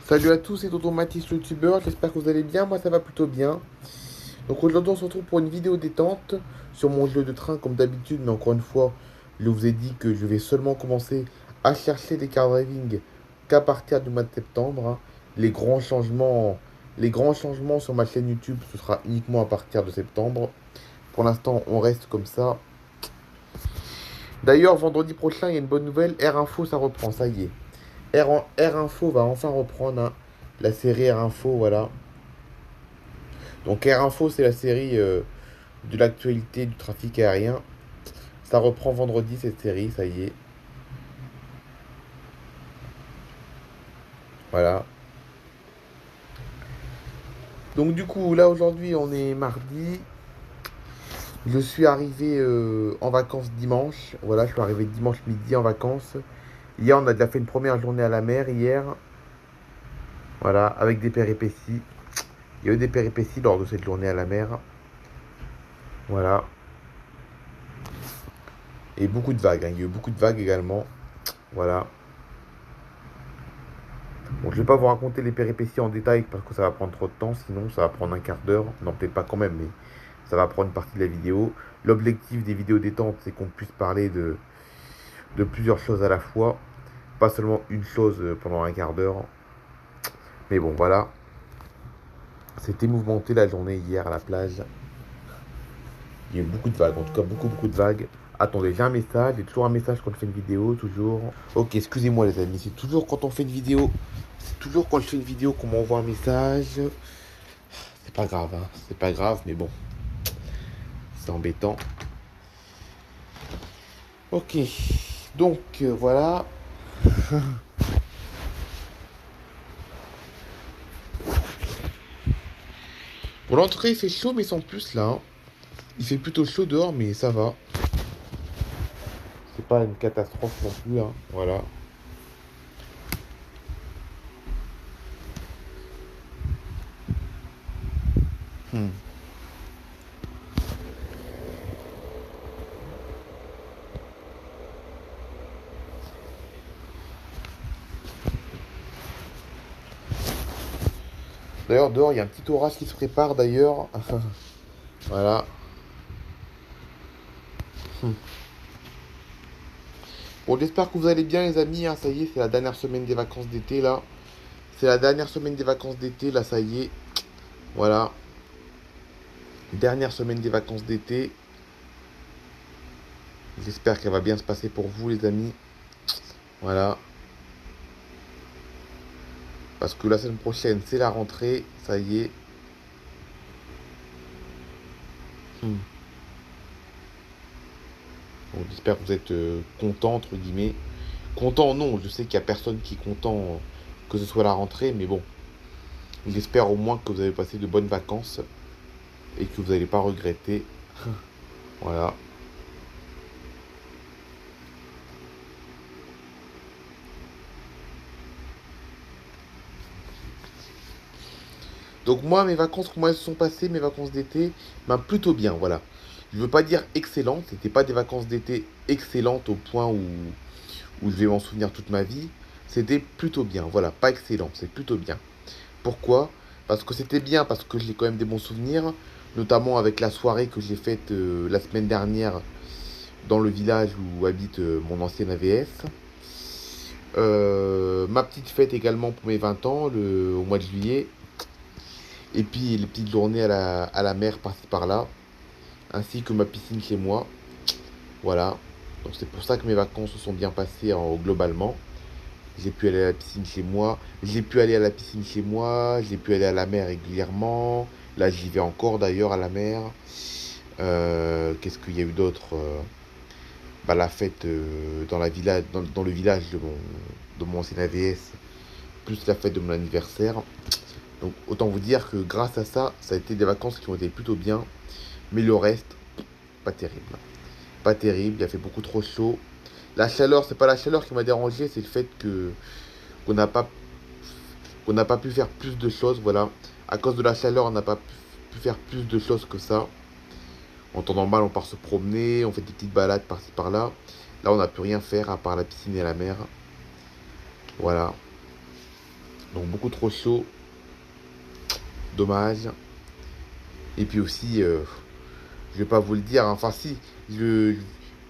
Salut à tous, c'est Tonton Mathis, le youtubeur, j'espère que vous allez bien, moi ça va plutôt bien. Donc aujourd'hui on se retrouve pour une vidéo détente sur mon jeu de train comme d'habitude, mais encore une fois, je vous ai dit que je vais seulement commencer à chercher des car driving qu'à partir du mois de septembre, hein. Les grands changements, les grands changements sur ma chaîne YouTube, ce sera uniquement à partir de septembre. Pour l'instant, on reste comme ça. D'ailleurs, vendredi prochain, il y a une bonne nouvelle, Air Info, ça reprend, ça y est. Air Info va enfin reprendre, hein, la série Air Info, voilà. Donc Air Info, c'est la série de l'actualité du trafic aérien. Ça reprend vendredi cette série, ça y est. Voilà. Donc du coup, là aujourd'hui, on est mardi. Je suis arrivé en vacances dimanche. Voilà, je suis arrivé dimanche midi en vacances. Hier, on a déjà fait une première journée à la mer hier. Voilà, avec des péripéties. Il y a eu des péripéties lors de cette journée à la mer. Voilà. Et beaucoup de vagues, hein. Il y a eu beaucoup de vagues également. Voilà. Bon, je vais pas vous raconter les péripéties en détail parce que ça va prendre trop de temps, sinon ça va prendre un quart d'heure. Non, peut-être pas quand même, mais ça va prendre une partie de la vidéo. L'objectif des vidéos détente, c'est qu'on puisse parler de plusieurs choses à la fois. Pas seulement une chose pendant un quart d'heure. Mais bon, voilà. C'était mouvementé la journée hier à la plage. Il y a eu beaucoup de vagues, en tout cas beaucoup de vagues. Attendez, j'ai un message, j'ai toujours un message quand je fais une vidéo, toujours. Ok, excusez-moi les amis, c'est toujours quand on fait une vidéo, c'est toujours quand je fais une vidéo qu'on m'envoie un message. C'est pas grave, hein, c'est pas grave, mais bon, c'est embêtant. Ok, donc voilà. Pour l'entrée, il fait chaud, mais sans plus là, hein. Il fait plutôt chaud dehors, mais ça va. C'est pas une catastrophe non plus, hein, voilà. Hmm. D'ailleurs, dehors, il y a un petit orage qui se prépare d'ailleurs. Voilà. Hmm. Bon, j'espère que vous allez bien, les amis, hein. Ça y est, c'est la dernière semaine des vacances d'été, là. C'est la dernière semaine des vacances d'été, là, ça y est. Voilà. Dernière semaine des vacances d'été. J'espère qu'elle va bien se passer pour vous, les amis. Voilà. Parce que la semaine prochaine, c'est la rentrée. Ça y est. Hmm. Bon, j'espère que vous êtes contents, entre guillemets. Content, non. Je sais qu'il n'y a personne qui est content que ce soit la rentrée. Mais bon. J'espère au moins que vous avez passé de bonnes vacances. Et que vous n'allez pas regretter. Voilà. Donc moi, mes vacances, comment elles se sont passées, mes vacances d'été, ben plutôt bien, voilà. Je veux pas dire excellentes, c'était pas des vacances d'été excellentes au point où je vais m'en souvenir toute ma vie. C'était plutôt bien, voilà, pas excellent, c'est plutôt bien. Pourquoi? Parce que c'était bien, parce que j'ai quand même des bons souvenirs, notamment avec la soirée que j'ai faite la semaine dernière dans le village où habite mon ancienne AVS. Ma petite fête également pour mes 20 ans, au mois de juillet. Et puis les petites journées à la mer par-ci par-là, ainsi que ma piscine chez moi. Voilà. Donc c'est pour ça que mes vacances se sont bien passées globalement. J'ai pu aller à la piscine chez moi. J'ai pu aller à la piscine chez moi. J'ai pu aller à la mer régulièrement. Là j'y vais encore d'ailleurs à la mer. Qu'est-ce qu'il y a eu d'autre? Bah, la fête dans le village de mon ancien AVS, plus la fête de mon anniversaire. Donc autant vous dire que grâce à ça, ça a été des vacances qui ont été plutôt bien. Mais le reste, pas terrible. Pas terrible, il a fait beaucoup trop chaud. La chaleur, c'est pas la chaleur qui m'a dérangé, c'est le fait que qu'on n'a pas qu'on n'a pas pu faire plus de choses, voilà. À cause de la chaleur, on n'a pas pu faire plus de choses que ça. En temps normal, on part se promener, on fait des petites balades par-ci par-là. Là, on n'a pu rien faire à part la piscine et la mer. Voilà. Donc beaucoup trop chaud, dommage. Et puis aussi, je vais pas vous le dire, hein. Enfin si, je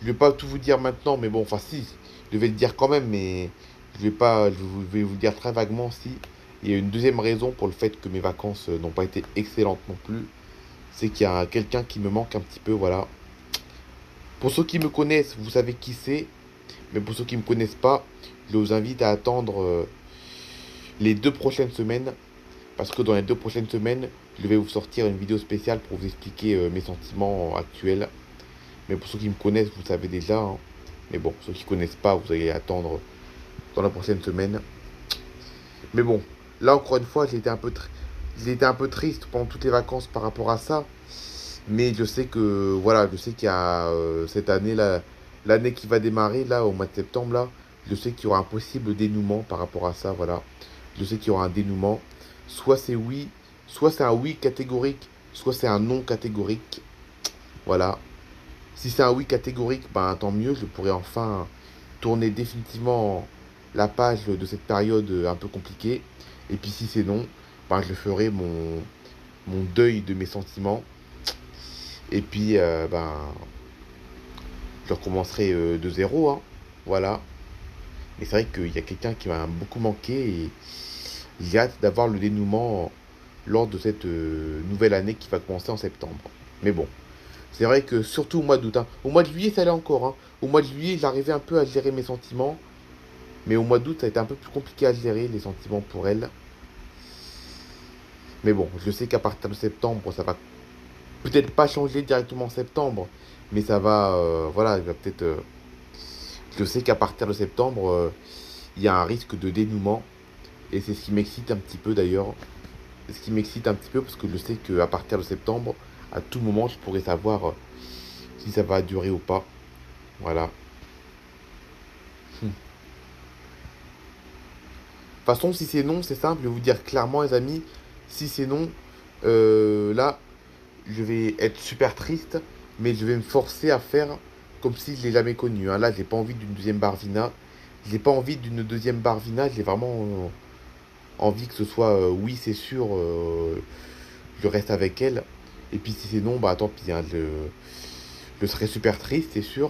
vais pas tout vous dire maintenant, mais bon, enfin si, je vais le dire quand même, mais je vais pas, vais vous le dire très vaguement si. Il y a une deuxième raison pour le fait que mes vacances n'ont pas été excellentes non plus, c'est qu'il y a quelqu'un qui me manque un petit peu, voilà. Pour ceux qui me connaissent, vous savez qui c'est, mais pour ceux qui ne me connaissent pas, je vous invite à attendre les 2 prochaines semaines, parce que dans les 2 prochaines semaines, je vais vous sortir une vidéo spéciale pour vous expliquer mes sentiments actuels. Mais pour ceux qui me connaissent, vous le savez déjà, hein. Mais bon, ceux qui ne connaissent pas, vous allez attendre dans la prochaine semaine. Mais bon, là encore une fois, j'ai été un peu triste pendant toutes les vacances par rapport à ça. Mais je sais que, voilà, je sais qu'il y a cette année, là, l'année qui va démarrer, là, au mois de septembre, là, je sais qu'il y aura un possible dénouement par rapport à ça, voilà. Je sais qu'il y aura un dénouement. Soit c'est oui, soit c'est un oui catégorique, soit c'est un non catégorique. Voilà. Si c'est un oui catégorique, ben tant mieux, je pourrai enfin tourner définitivement la page de cette période un peu compliquée. Et puis si c'est non, ben je ferai mon deuil de mes sentiments. Et puis ben je recommencerai de zéro, hein. Voilà. Mais c'est vrai qu'il y a quelqu'un qui m'a beaucoup manqué et j'ai hâte d'avoir le dénouement lors de cette nouvelle année qui va commencer en septembre. Mais bon, c'est vrai que surtout au mois d'août, hein. Au mois de juillet, ça allait encore, hein. Au mois de juillet, j'arrivais un peu à gérer mes sentiments. Mais au mois d'août, ça a été un peu plus compliqué à gérer les sentiments pour elle. Mais bon, je sais qu'à partir de septembre, ça va peut-être pas changer directement en septembre. Mais ça va, voilà, il va peut-être. Je sais qu'à partir de septembre, il y a un risque de dénouement. Et c'est ce qui m'excite un petit peu d'ailleurs. C'est ce qui m'excite un petit peu parce que je sais qu'à partir de septembre, à tout moment, je pourrais savoir si ça va durer ou pas. Voilà. De toute façon, si c'est non, c'est simple, je vais vous dire clairement, les amis, si c'est non, là, je vais être super triste, mais je vais me forcer à faire comme si je l'ai jamais connu, hein. Là, j'ai pas envie d'une deuxième Barvina. J'ai pas envie d'une deuxième Barvina, j'ai vraiment envie que ce soit oui, c'est sûr, je reste avec elle. Et puis si c'est non, bah tant pis, hein, je serai super triste, c'est sûr.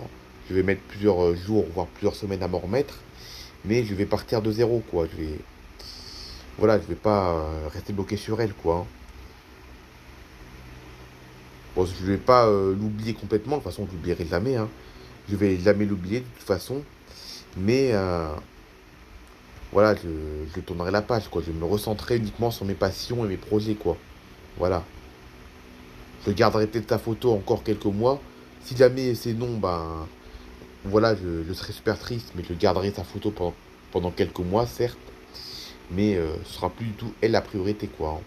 Je vais mettre plusieurs jours, voire plusieurs semaines à m'en remettre. Mais je vais partir de zéro, quoi. Voilà, je vais pas rester bloqué sur elle, quoi, hein. Bon, je vais pas l'oublier complètement, de toute façon, je l'oublierai jamais, hein. Je vais jamais l'oublier, de toute façon. Mais voilà, je tournerai la page, quoi. Je me recentrerai uniquement sur mes passions et mes projets, quoi. Voilà. Je garderai peut-être ta photo encore quelques mois. Si jamais c'est non, ben voilà, je serai super triste, mais je garderai sa photo pendant quelques mois, certes. Mais ce sera plus du tout elle la priorité, quoi, hein.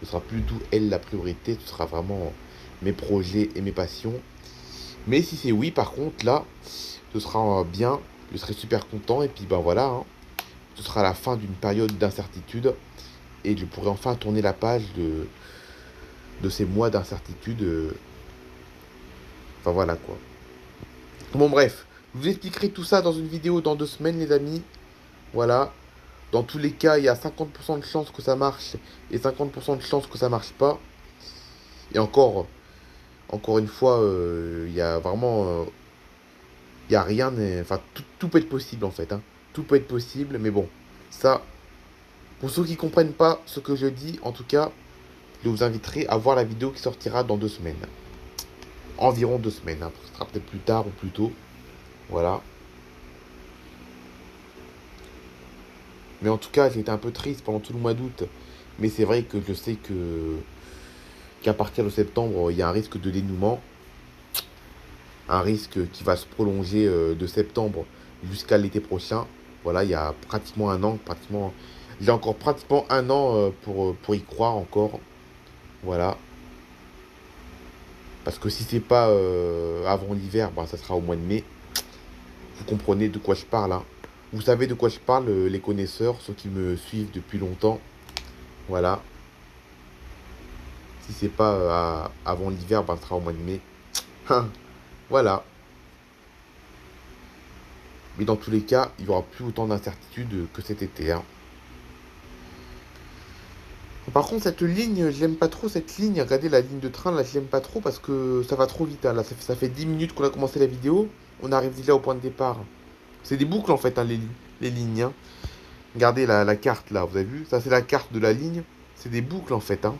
Ce sera plus du tout elle la priorité, ce sera vraiment mes projets et mes passions. Mais si c'est oui, par contre, là, ce sera bien, je serai super content, et puis ben voilà, hein. Ce sera la fin d'une période d'incertitude, et je pourrai enfin tourner la page de ces mois d'incertitude. Enfin voilà, quoi. Bon bref, je vous expliquerai tout ça dans une vidéo dans 2 semaines, les amis. Voilà. Dans tous les cas, il y a 50% de chances que ça marche et 50% de chances que ça marche pas. Et encore une fois, il y a vraiment, il y a rien, enfin tout peut être possible en fait, hein. Tout peut être possible, mais bon, ça, pour ceux qui comprennent pas ce que je dis, en tout cas, je vous inviterai à voir la vidéo qui sortira dans 2 semaines, environ 2 semaines, hein. Ce sera peut-être plus tard ou plus tôt, voilà. Mais en tout cas, j'ai été un peu triste pendant tout le mois d'août, mais c'est vrai que je sais qu'à partir de septembre, il y a un risque de dénouement, un risque qui va se prolonger de septembre jusqu'à l'été prochain. Voilà, il y a pratiquement un an, pratiquement, j'ai encore pratiquement un an pour y croire encore. Voilà. Parce que si c'est pas avant l'hiver, ben, ça sera au mois de mai. Vous comprenez de quoi je parle, hein. Vous savez de quoi je parle, les connaisseurs, ceux qui me suivent depuis longtemps. Voilà. Si c'est pas avant l'hiver, ben, ça sera au mois de mai. Voilà. Mais dans tous les cas, il n'y aura plus autant d'incertitudes que cet été, hein. Par contre, cette ligne, je l'aime pas trop, cette ligne. Regardez la ligne de train, là, je l'aime pas trop parce que ça va trop vite, hein. Là, ça fait 10 minutes qu'on a commencé la vidéo. On arrive déjà au point de départ. C'est des boucles, en fait, hein, les lignes, hein. Regardez la carte, là, vous avez vu? Ça, c'est la carte de la ligne. C'est des boucles, en fait, hein.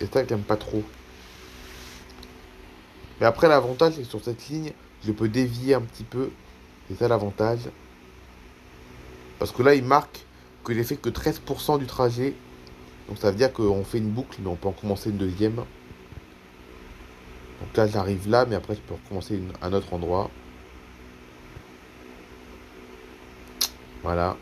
Et ça, j'aime pas trop. Mais après, l'avantage, c'est que sur cette ligne, je peux dévier un petit peu. C'est ça l'avantage. Parce que là, il marque que j'ai fait que 13% du trajet. Donc ça veut dire qu'on fait une boucle, mais on peut en commencer une deuxième. Donc là, j'arrive là, mais après, je peux recommencer à un autre endroit. Voilà.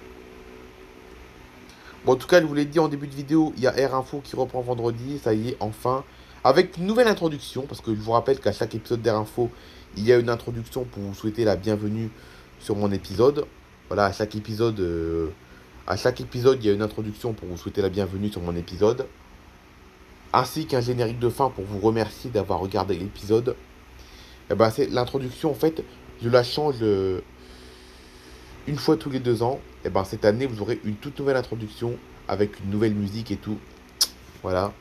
Bon, en tout cas, je vous l'ai dit en début de vidéo, il y a Air Info qui reprend vendredi, ça y est, enfin. Avec une nouvelle introduction, parce que je vous rappelle qu'à chaque épisode d'Air Info, il y a une introduction pour vous souhaiter la bienvenue sur mon épisode. Voilà, à chaque épisode, il y a une introduction pour vous souhaiter la bienvenue sur mon épisode. Ainsi qu'un générique de fin pour vous remercier d'avoir regardé l'épisode. Et ben, c'est l'introduction, en fait, je la change une fois tous les 2 ans. Et ben, cette année, vous aurez une toute nouvelle introduction avec une nouvelle musique et tout. Voilà.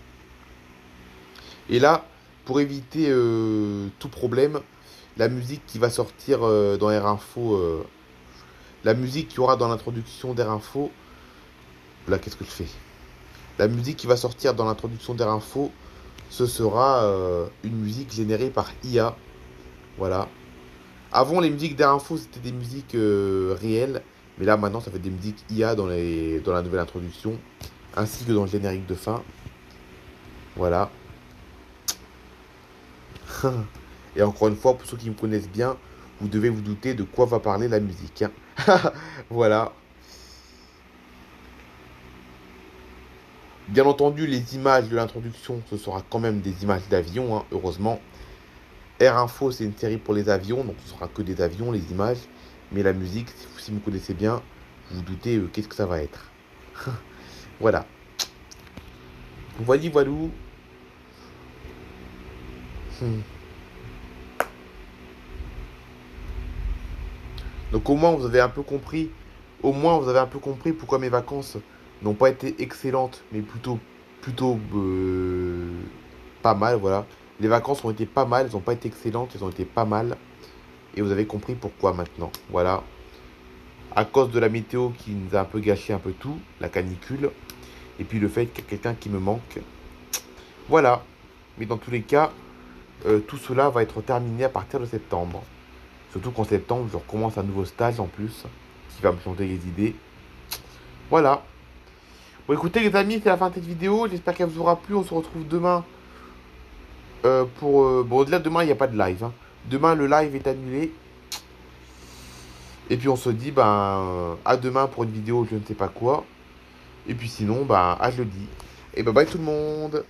Et là, pour éviter tout problème, la musique qui va sortir dans Air Info, la musique qu'il y aura dans l'introduction d'Air Info, là, qu'est-ce que je fais? La musique qui va sortir dans l'introduction d'Air Info, ce sera une musique générée par IA. Voilà. Avant, les musiques d'Air Info, c'était des musiques réelles. Mais là, maintenant, ça fait des musiques IA dans la nouvelle introduction. Ainsi que dans le générique de fin. Voilà. Et encore une fois, pour ceux qui me connaissent bien, vous devez vous douter de quoi va parler la musique, hein. Voilà. Bien entendu, les images de l'introduction, ce sera quand même des images d'avion, hein, heureusement. Air Info, c'est une série pour les avions, donc ce sera que des avions, les images. Mais la musique, si vous me connaissez bien, vous vous doutez qu'est-ce que ça va être. Voilà. Voili voilou. Hmm. Donc au moins vous avez un peu compris. Au moins vous avez un peu compris pourquoi mes vacances n'ont pas été excellentes, mais plutôt pas mal, voilà. Les vacances ont été pas mal, elles n'ont pas été excellentes, elles ont été pas mal. Et vous avez compris pourquoi maintenant. Voilà. À cause de la météo qui nous a un peu gâché un peu tout, la canicule. Et puis le fait qu'il y a quelqu'un qui me manque. Voilà. Mais dans tous les cas, tout cela va être terminé à partir de septembre. Surtout qu'en septembre, je recommence un nouveau stage en plus, qui va me changer les idées. Voilà. Bon, écoutez les amis, c'est la fin de cette vidéo. J'espère qu'elle vous aura plu. On se retrouve demain pour... bon, au-delà de demain, il n'y a pas de live, hein. Demain, le live est annulé. Et puis on se dit, ben, à demain pour une vidéo, je ne sais pas quoi. Et puis sinon, ben, à jeudi. Et bye bye tout le monde.